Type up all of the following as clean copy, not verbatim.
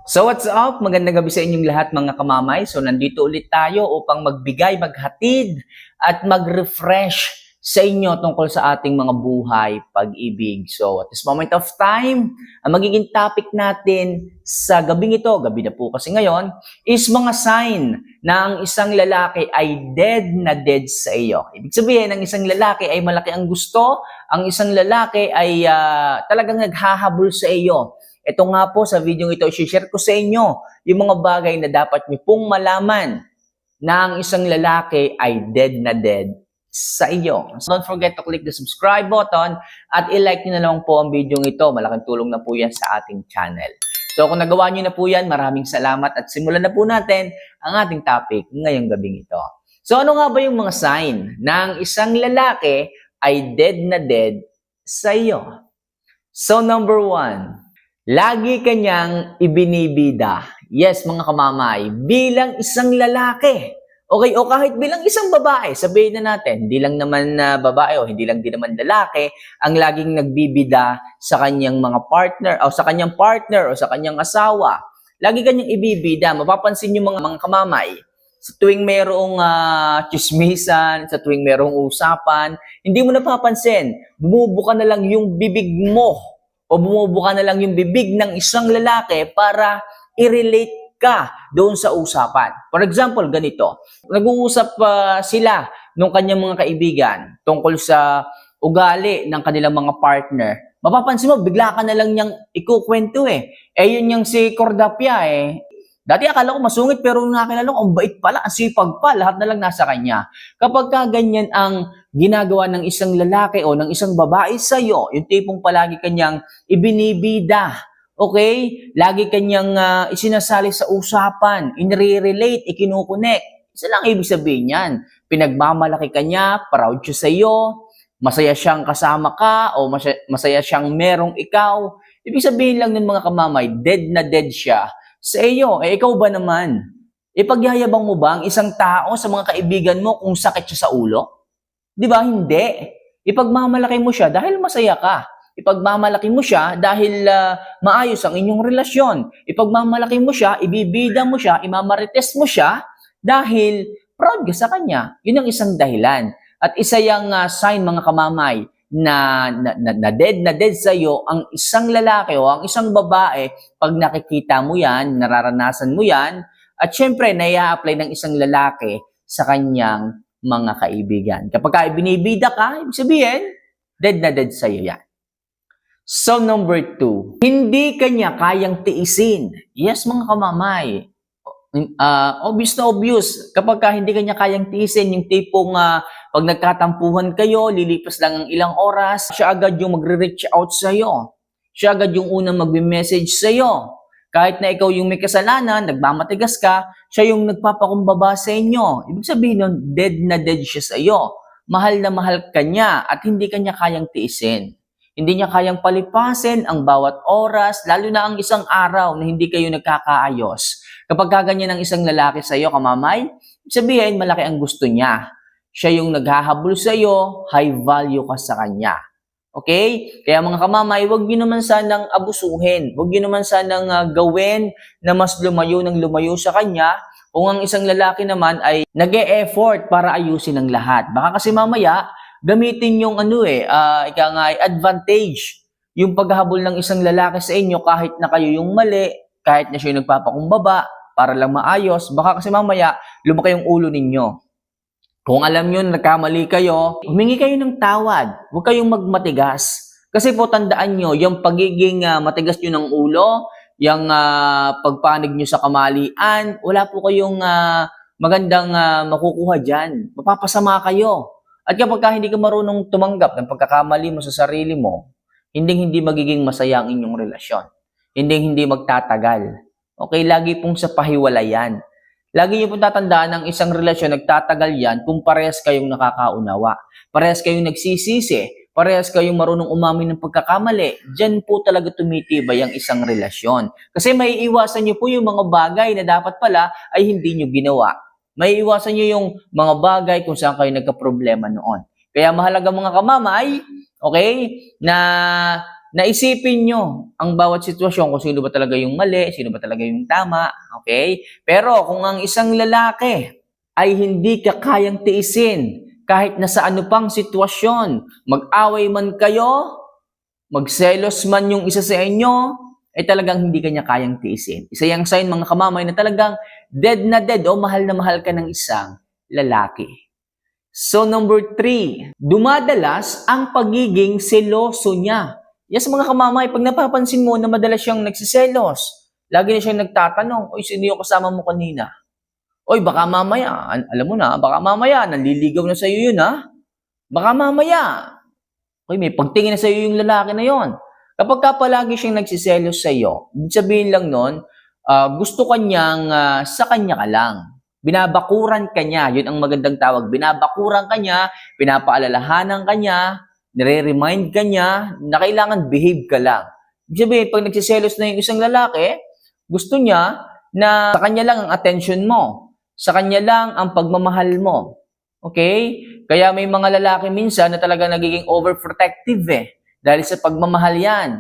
So what's up? Magandang gabi sa inyong lahat mga kamamay. So nandito ulit tayo upang magbigay, maghatid at mag-refresh sa inyo tungkol sa ating mga buhay, pag-ibig. So at this moment of time, ang magiging topic natin sa gabing ito, gabi na po kasi ngayon, is mga sign na ang isang lalaki ay dead na dead sa iyo. Ibig sabihin, ang isang lalaki ay malaki ang gusto, ang isang lalaki ay talagang naghahabol sa iyo. Ito nga po sa video ito, i-share ko sa inyo yung mga bagay na dapat niyo pong malaman na ang isang lalaki ay dead na dead sa iyo. So don't forget to click the subscribe button at i-like niyo na lang po ang video ito. Malaking tulong na po yan sa ating channel. So kung nagawa niyo na po yan, maraming salamat at simulan na po natin ang ating topic ngayong gabing ito. So ano nga ba yung mga sign na ang isang lalaki ay dead na dead sa iyo? So number 1, lagi kanyang ibinibida. Yes, mga kamamay, bilang isang lalaki. Okay, o kahit bilang isang babae, sabihin na natin, hindi lang naman babae o hindi lang din naman lalaki ang laging nagbibida sa kanyang mga partner o sa kanyang partner o sa kanyang asawa. Lagi kanyang ibibida. Mapapansin niyo mga kamamay, sa tuwing mayroong chismisan, sa tuwing mayroong usapan, hindi mo napapansin, bumubuka na lang yung bibig mo o bumubuka na lang yung bibig ng isang lalaki para i-relate ka doon sa usapan. For example, ganito. Nag-uusap sila ng kanyang mga kaibigan tungkol sa ugali ng kanilang mga partner. Mapapansin mo, bigla ka na lang niyang ikukwento eh. Yun yung si Cordapia eh. Dati akala ko masungit pero nakakilala ko, ang bait pala, ang sipag pa, lahat na lang nasa kanya. Kapag ka ganyan ang ginagawa ng isang lalaki o ng isang babae sa'yo, yung tipong palagi kanyang ibinibida, okay? Lagi kanyang isinasali sa usapan, inire-relate, ikinukunek. Isa lang ibig sabihin yan. Pinagmamalaki kanya, proud siya sa'yo, masaya siyang kasama ka, o masaya siyang merong ikaw. Ibig sabihin lang ng mga kamamay, dead na dead siya sa iyo. Ikaw ba naman? Ipagyayabang mo ba ang isang tao sa mga kaibigan mo kung sakit siya sa ulo? Di ba? Hindi. Ipagmamalaki mo siya dahil masaya ka. Ipagmamalaki mo siya dahil maayos ang inyong relasyon. Ipagmamalaki mo siya, ibibida mo siya, imamarites mo siya dahil proud ka sa kanya. Yun ang isang dahilan. At isa yung sign mga kamamay na dead sa iyo ang isang lalaki o ang isang babae pag nakikita mo yan, nararanasan mo yan, at syempre nai-apply ng isang lalaki sa kanyang mga kaibigan. Kapag ka binibida ka, ibig sabihin, dead na dead sa iyo yan. So number 2, hindi kanya kayang tiisin. Yes, mga kamamay. Obvious na obvious. Kapag ka hindi kanya kayang tiisin, yung tipong pag nagkatampuhan kayo, lilipas lang ang ilang oras, siya agad yung magre-reach out sa'yo. Siya agad yung unang magbe-message sa'yo. Kahit na ikaw yung may kasalanan, nagmamatigas ka, siya yung nagpapakumbaba sa inyo. Ibig sabihin nun, dead na dead siya sa'yo. Mahal na mahal ka niya at hindi kanya kayang tiisin. Hindi niya kayang palipasin ang bawat oras, lalo na ang isang araw na hindi kayo nagkakaayos. Kapag kaganyan ang isang lalaki sa iyo, kamamay, sabihin, malaki ang gusto niya. Siya yung naghahabol sa iyo, high value ka sa kanya. Okay? Kaya mga kamamay, huwag niyo naman sanang abusuhin. Huwag niyo naman sanang gawin na mas lumayo ng lumayo sa kanya kung ang isang lalaki naman ay nag-e-effort para ayusin ang lahat. Baka kasi mamaya, gamitin yung advantage. Yung paghahabol ng isang lalaki sa inyo kahit na kayo yung mali, kahit na siya yung nagpapakumbaba para lang maayos, baka kasi mamaya lumaki yung ulo ninyo. Kung alam nyo nagkamali kayo, humingi kayo ng tawad. Huwag kayong magmatigas. Kasi po tandaan nyo, yung pagiging matigas nyo ng ulo, yung pagpanig nyo sa kamalian, wala po kayong magandang makukuha dyan. Mapapasama kayo. At kapag hindi ka marunong tumanggap ng pagkakamali mo sa sarili mo, hindi magiging masaya ang inyong relasyon. Hindi magtatagal. Okay, lagi pong sa pahiwalayan. Lagi niyo pong tatandaan ng isang relasyon, nagtatagal yan kung parehas kayong nakakaunawa. Parehas kayong nagsisisi. Parehas kayong marunong umamin ng pagkakamali. Diyan po talaga tumitibay ang isang relasyon. Kasi may iwasan niyo po yung mga bagay na dapat pala ay hindi niyo ginawa. May iwasan niyo yung mga bagay kung saan kayo nagka-problema noon. Kaya mahalaga mga kamamay, okay, na naisipin nyo ang bawat sitwasyon kung sino ba talaga yung mali, sino ba talaga yung tama, okay? Pero kung ang isang lalaki ay hindi ka kayang tiisin, kahit nasa ano pang sitwasyon, mag-away man kayo, magselos man yung isa sa inyo, ay talagang hindi kanya kayang tiisin. Isa yung sign mga kamamay na talagang dead na dead o mahal na mahal ka ng isang lalaki. So number 3, dumadalas ang pagiging seloso niya. Yes mga kamamay, pag napapansin mo na madalas siyang nagsiselos, lagi na siyang nagtatanong, "Uy, sino yung kasama mo kanina? Oy, baka mamaya, alam mo na, baka mamaya, nanliligaw na sa'yo yun ha. Baka mamaya, oy, may pagtingin na sa'yo yung lalaki na yon." Kapag ka palagi siyang nagsiselos sa'yo, ibig sabihin lang nun, gusto kanyang sa kanya ka lang. Binabakuran ka niya, yun ang magandang tawag. Binabakuran ka niya, pinapaalalahanan ka niya, nire-remind ka niya na kailangan behave ka lang. Ibig sabihin, pag nagsiselos na yung isang lalaki, gusto niya na sa kanya lang ang attention mo. Sa kanya lang ang pagmamahal mo. Okay? Kaya may mga lalaki minsan na talaga nagiging overprotective dahil sa pagmamahal yan.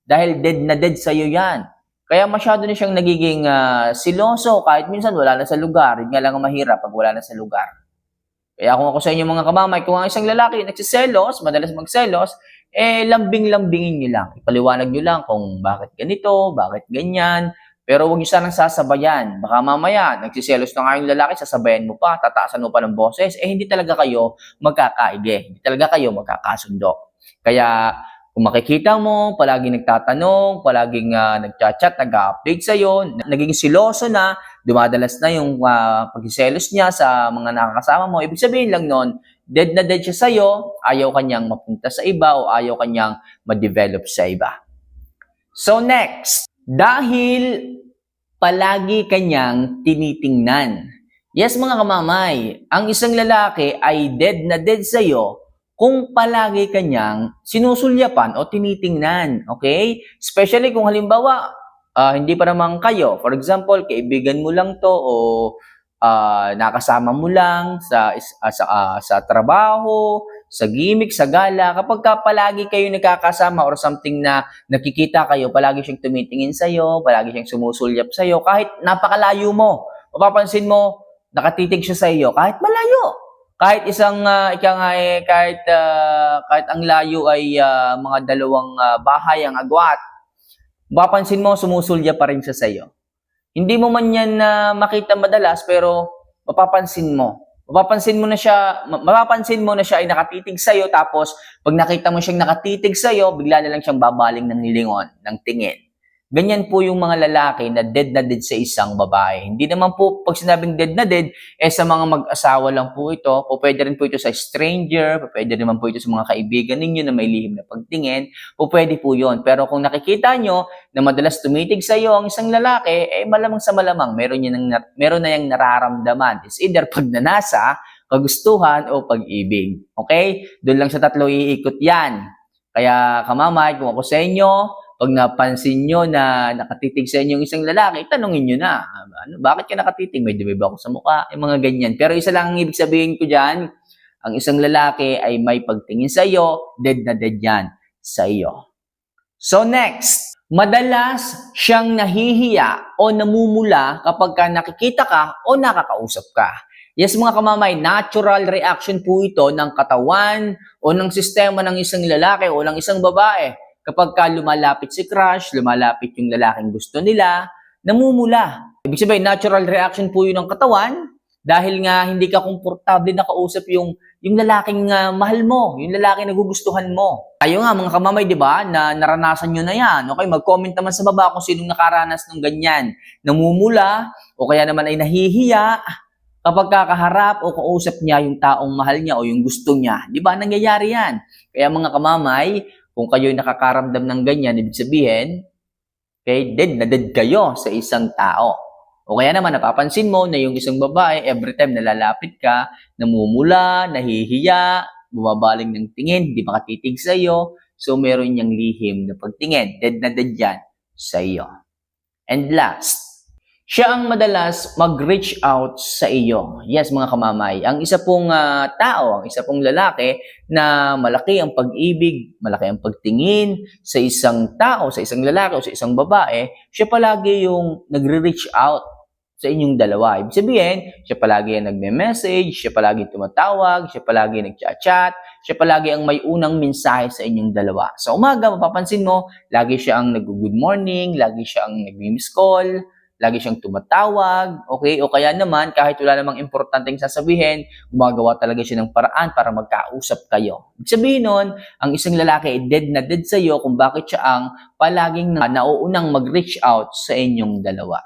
Dahil dead na dead sa'yo yan. Kaya masyado na siyang nagiging siloso kahit minsan wala na sa lugar. Yun nga lang ang mahirap pag wala na sa lugar. Kaya kung ako sa inyo mga kamamay, kung ang isang lalaki nagsiselos, madalas magselos, lambing-lambingin nyo lang. Ipaliwanag nyo lang kung bakit ganito, bakit ganyan. Pero huwag nyo sanang sasabayan. Baka mamaya, nagsiselos na nga yung lalaki, sasabayan mo pa, tataasan mo pa ng boses, hindi talaga kayo magkakaige. Hindi talaga kayo magkakasundo. Kaya, kung makikita mo, palaging nagtatanong, palaging nagchat-chat, nag-update sa'yo, naging siloso na, dumadalas na yung pagsiselos niya sa mga nakakasama mo, ibig sabihin lang nun, dead na dead siya sa'yo, ayaw kanyang mapunta sa iba o ayaw kanyang ma-develop sa iba. So next, dahil palagi kanyang tinitingnan. Yes mga kamamay, ang isang lalaki ay dead na dead sa'yo kung palagi kanyang sinusulyapan o tinitingnan. Okay? Especially kung halimbawa, hindi pa naman kayo. For example, kaibigan mo lang to o nakasama mo lang sa trabaho, sa gimmick, sa gala. Kapag ka palagi kayo nakakasama or something na nakikita kayo, palagi siyang tumitingin sa'yo, palagi siyang sumusulyap sa'yo, kahit napakalayo mo, mapapansin mo, nakatitig siya sa'yo, kahit malayo. Kahit isang, kahit ang layo ay mga dalawang bahay ang agwat, mapapansin mo, sumusulya pa rin siya sa'yo. Hindi mo man yan makita madalas, pero mapapansin mo. Mapapansin mo na siya ay nakatitig sa'yo, tapos pag nakita mo siyang nakatitig sa'yo, bigla na lang siyang babaling ng nilingon, ng tingin. Ganyan po yung mga lalaki na dead sa isang babae. Hindi naman po, pag sinabing dead na dead, sa mga mag-asawa lang po ito. Pwede rin po ito sa stranger, pwede naman po ito sa mga kaibigan ninyo na may lihim na pagtingin. Pwede po yun. Pero kung nakikita nyo na madalas tumitig sa iyo ang isang lalaki, malamang sa malamang, meron na yung nararamdaman. It's either pagnanasa, kagustuhan, o pag-ibig. Okay? Doon lang sa tatlo iikot yan. Kaya kamamay, kung ako sa inyo, pag napansin nyo na nakatitig sa inyo yung isang lalaki, tanungin nyo na, bakit ka nakatitig? May dumi ba ako sa mukha? Yung mga ganyan. Pero isa lang ang ibig sabihin ko dyan, ang isang lalaki ay may pagtingin sa iyo, dead na dead yan sa iyo. So next, madalas siyang nahihiya o namumula kapag ka nakikita ka o nakakausap ka. Yes mga kamamay, natural reaction po ito ng katawan o ng sistema ng isang lalaki o ng isang babae. Kapag ka lumalapit si crush, lumalapit yung lalaking gusto nila, namumula. Ibig sabihin, natural reaction po yun ng katawan dahil nga hindi ka komportable na kausap yung lalaking mahal mo, yung lalaking nagugustuhan mo. Kayo nga mga kamamay, di ba, na naranasan nyo na yan. Okay, mag-comment naman sa baba kung sinong nakaranas ng ganyan. Namumula o kaya naman ay nahihiya kapag kakaharap o kausap niya yung taong mahal niya o yung gusto niya. Di ba, nangyayari yan. Kaya mga kamamay, kung kayo'y nakakaramdam ng ganyan, ibig sabihin, okay, dead na dead kayo sa isang tao. O kaya naman, napapansin mo na yung isang babae, every time nalalapit ka, namumula, nahihiya, bumabaling ng tingin, hindi makatitig sa iyo, so meron niyang lihim na pagtingin. Dead na dead yan sa iyo. And last, Siya ang madalas mag-reach out sa iyo. Yes, mga kamamay. Ang isa pong tao, ang isa pong lalaki na malaki ang pag-ibig, malaki ang pagtingin sa isang tao, sa isang lalaki o sa isang babae, siya palagi yung nagre-reach out sa inyong dalawa. Ibig sabihin, siya palagi ang nagme-message, siya palagi tumatawag, siya palagi nagchat-chat, siya palagi ang may unang mensahe sa inyong dalawa. Sa umaga, mapapansin mo, lagi siya ang nag-good morning, lagi siya ang nag-miss call, lagi siyang tumatawag, okay? O kaya naman, kahit wala namang importanteng sasabihin, gumagawa talaga siya ng paraan para magkausap kayo. Ibig sabihin nun, ang isang lalaki ay dead na dead sa iyo kung bakit siya ang palaging nauunang mag-reach out sa inyong dalawa.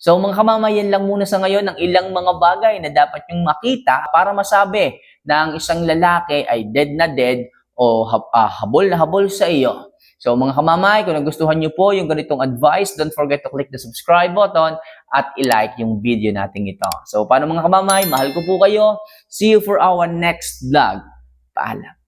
So mga kamamayan lang muna sa ngayon ang ilang mga bagay na dapat yung makita para masabi na ang isang lalaki ay dead na dead o habol na habol sa iyo. So mga kamamay, kung nagustuhan nyo po yung ganitong advice, don't forget to click the subscribe button at i-like yung video natin ito. So paano mga kamamay, mahal ko po kayo. See you for our next vlog. Paalam.